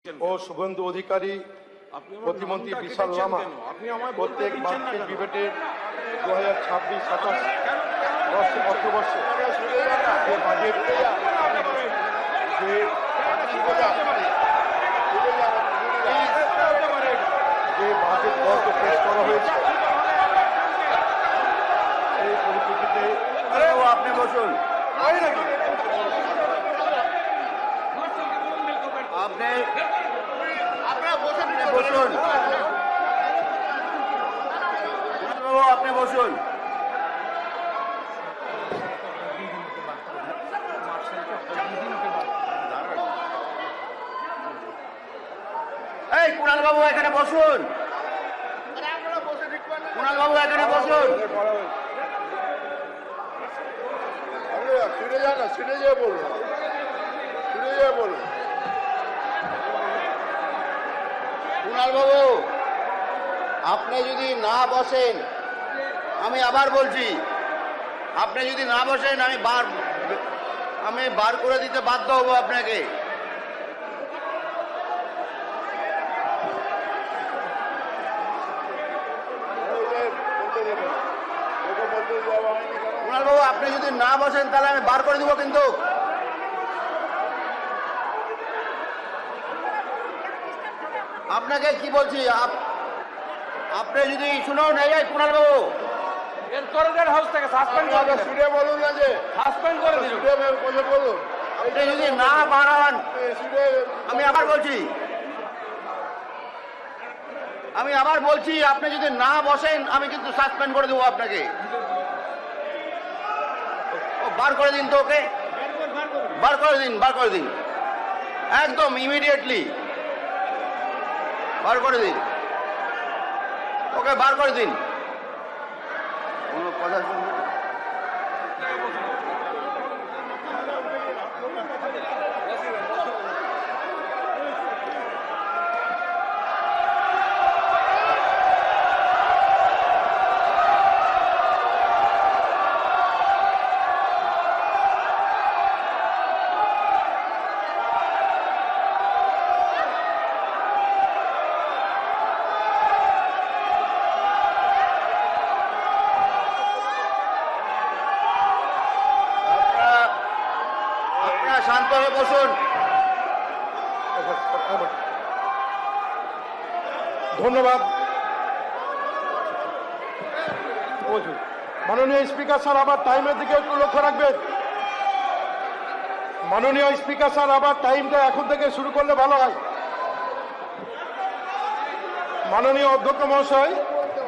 ও শুভেন্দু অধিকারী, প্রতিমন্ত্রী বিশাল লামা প্রত্যেক বার্ষিক ডিবেটের 2026-27 অর্থবর্ষে যে বাজেট বরাদ্দ পেশ করা হয়েছে এই পরিপ্রেক্ষিতে আপনি বসুন। আপনি বসুন। এই কুণাল বাবু এখানে বসুন। কুণাল বাবু এখানে বসুন। ফিরে যা না, ফিরে যেয়ে বলুন, ফিরে যেয়ে বলুন। কুণাল বাবু আপনি যদি না বসেন, আমি আবার বলছি, আপনি যদি না বসেন আমি বার করে দিতে বাধ্য হব আপনাকে। কুণাল বাবু আপনি যদি না বসেন তাহলে আমি বার করে দিব। কিন্তু আপনাকে কি বলছি, আপনি যদি শুনুন, এই কুণাল বাবু বলুন না যে বলুন, আপনি যদি না বাড়ান, আমি আবার বলছি আপনি যদি না বসেন আমি কিন্তু সাসপেন্ড করে দেবো আপনাকে। বার করে দিন তো ওকে, বার করে দিন একদম ইমিডিয়েটলি বার করে দিন ওকে, বার করে দিন। কোনো কথা শুনবেন? শান্ত হয়ে বসুন। ধন্যবাদ। মাননীয় স্পিকার স্যার, আবার টাইমের দিকে একটু লক্ষ্য রাখবেন। মাননীয় স্পিকার স্যার, আবার টাইমটা এখন থেকে শুরু করলে ভালো হয়। মাননীয় অধ্যক্ষ মহাশয়,